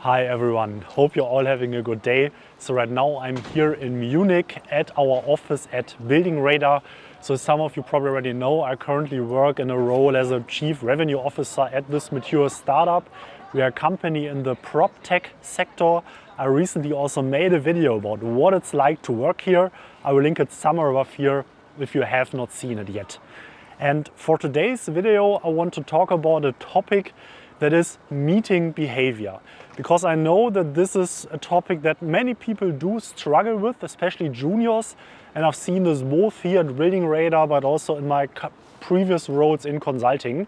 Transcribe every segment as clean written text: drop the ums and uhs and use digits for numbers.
Hi everyone, hope you're all having a good day. So right now I'm here in Munich at our office at Building Radar. So some of you probably already know I currently work in a role as a Chief Revenue Officer at this mature startup. We are a company in the prop tech sector. I recently also made a video about what it's like to work here. I will link it somewhere above here if you have not seen it yet. And for today's video I want to talk about a topic that is meeting behavior. Because I know that this is a topic that many people do struggle with, especially juniors. And I've seen this both here at Building Radar, but also in my previous roles in consulting.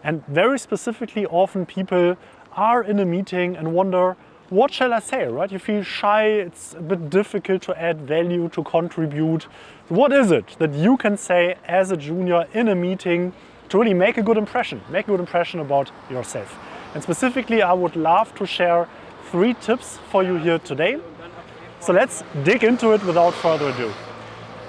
And very specifically, often people are in a meeting and wonder, what shall I say, right? You feel shy, it's a bit difficult to add value, to contribute. What is it that you can say as a junior in a meeting to really make a good impression about yourself? And specifically, I would love to share 3 tips for you here today. So let's dig into it without further ado.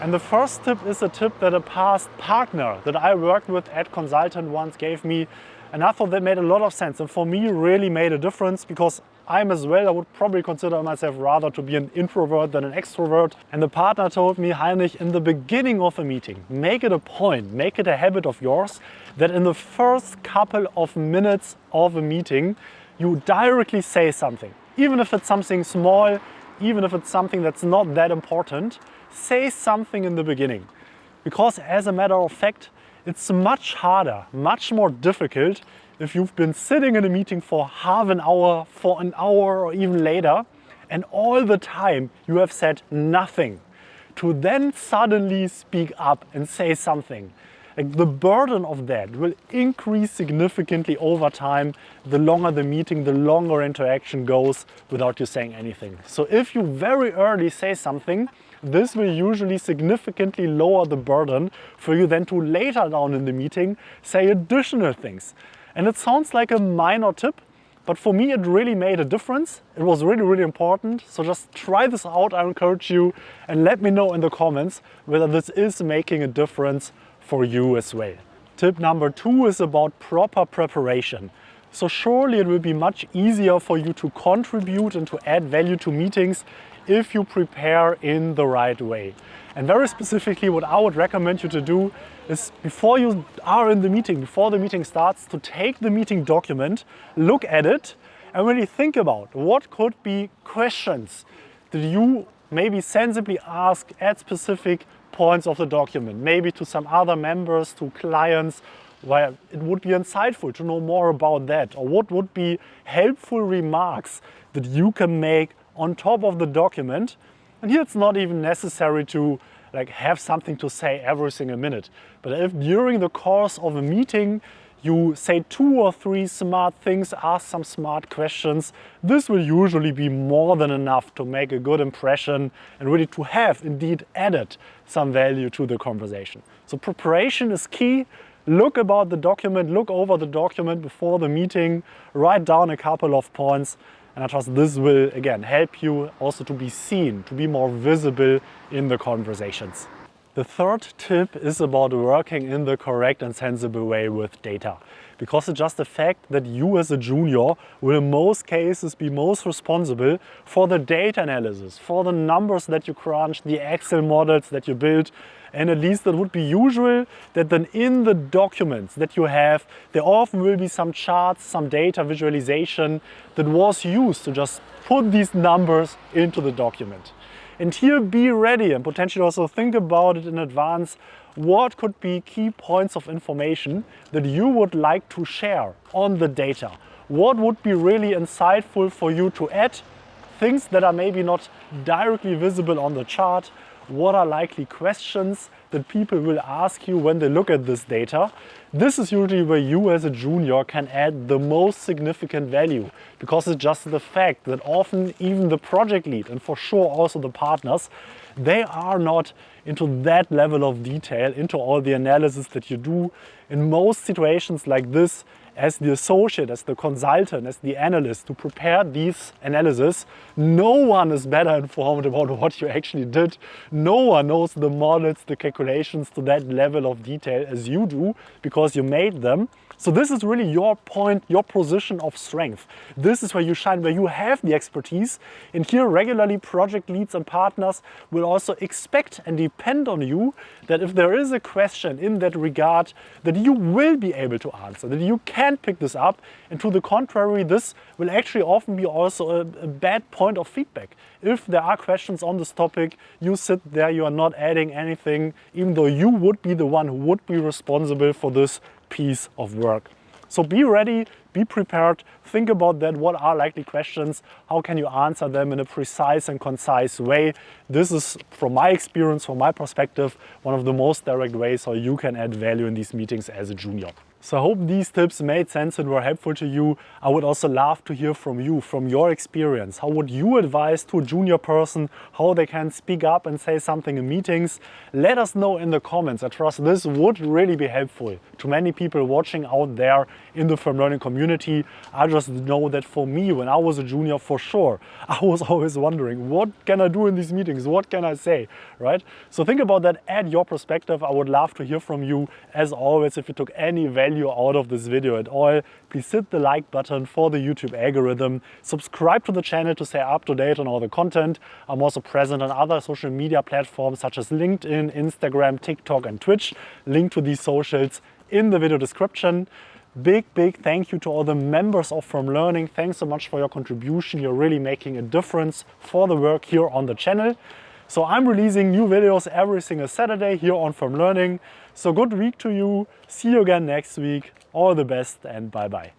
And the first tip is a tip that a past partner that I worked with at Consultant once gave me, and I thought that made a lot of sense and for me really made a difference, because I'm as well, I would probably consider myself rather to be an introvert than an extrovert. And the partner told me, Heinrich, in the beginning of a meeting, make it a point, make it a habit of yours that in the first couple of minutes of a meeting, you directly say something. Even if it's something small, even if it's something that's not that important, say something in the beginning. Because as a matter of fact, it's much harder, much more difficult if you've been sitting in a meeting for half an hour, for an hour or even later, and all the time you have said nothing, to then suddenly speak up and say something. Like, the burden of that will increase significantly over time. The longer the meeting, the longer interaction goes without you saying anything. So if you very early say something, this will usually significantly lower the burden for you then to later down in the meeting say additional things. And it sounds like a minor tip, but for me it really made a difference. It was really, really important. So just try this out, I encourage you, and let me know in the comments whether this is making a difference for you as well. Tip number 2 is about proper preparation. So surely it will be much easier for you to contribute and to add value to meetings if you prepare in the right way. And very specifically, what I would recommend you to do is, before you are in the meeting, before the meeting starts, to take the meeting document, look at it, and really think about what could be questions that you maybe sensibly ask at specific points of the document, maybe to some other members, to clients, where it would be insightful to know more about that, or what would be helpful remarks that you can make on top of the document. And here it's not even necessary to have something to say every single minute. But if during the course of a meeting you say 2 or 3 smart things, ask some smart questions, this will usually be more than enough to make a good impression and really to have indeed added some value to the conversation. So preparation is key. Look about the document, look over the document before the meeting, write down a couple of points, and I trust this will again help you also to be seen, to be more visible in the conversations. The third tip is about working in the correct and sensible way with data. Because it's just the fact that you as a junior will in most cases be most responsible for the data analysis, for the numbers that you crunch, the Excel models that you build. And at least it would be usual that then in the documents that you have, there often will be some charts, some data visualization that was used to just put these numbers into the document. And here be ready and potentially also think about it in advance. What could be key points of information that you would like to share on the data? What would be really insightful for you to add? Things that are maybe not directly visible on the chart. What are likely questions that people will ask you when they look at this data? This is usually where you as a junior can add the most significant value, because it's just the fact that often even the project lead, and for sure also the partners, they are not into that level of detail, into all the analysis that you do. In most situations like this, as the associate, as the consultant, as the analyst to prepare these analysis, no one is better informed about what you actually did. No one knows the models, the calculations to that level of detail as you do, because you made them. So this is really your point, your position of strength. This is where you shine, where you have the expertise. And here regularly project leads and partners will also expect and depend on you that if there is a question in that regard, that you will be able to answer, that you can pick this up. And to the contrary, this will actually often be also a bad point of feedback. If there are questions on this topic, you sit there, you are not adding anything, even though you would be the one who would be responsible for this piece of work. So be ready, be prepared, think about that. What are likely questions? How can you answer them in a precise and concise way? This is, from my experience, from my perspective, one of the most direct ways how you can add value in these meetings as a junior. So I hope these tips made sense and were helpful to you. I would also love to hear from you, from your experience. How would you advise to a junior person how they can speak up and say something in meetings? Let us know in the comments. I trust this would really be helpful to many people watching out there in the Firm Learning community. I just know that for me, when I was a junior, for sure, I was always wondering, what can I do in these meetings? What can I say, right? So think about that, add your perspective. I would love to hear from you. As always, if you took any value out of this video at all, please hit the like button for the YouTube algorithm. Subscribe to the channel to stay up to date on all the content. I'm also present on other social media platforms such as LinkedIn, Instagram, TikTok and Twitch. Link to these socials in the video description. Big thank you to all the members of Firm Learning. Thanks so much for your contribution. You're really making a difference for the work here on the channel. So I'm releasing new videos every single Saturday here on Firm Learning. So good week to you. See you again next week. All the best and bye bye.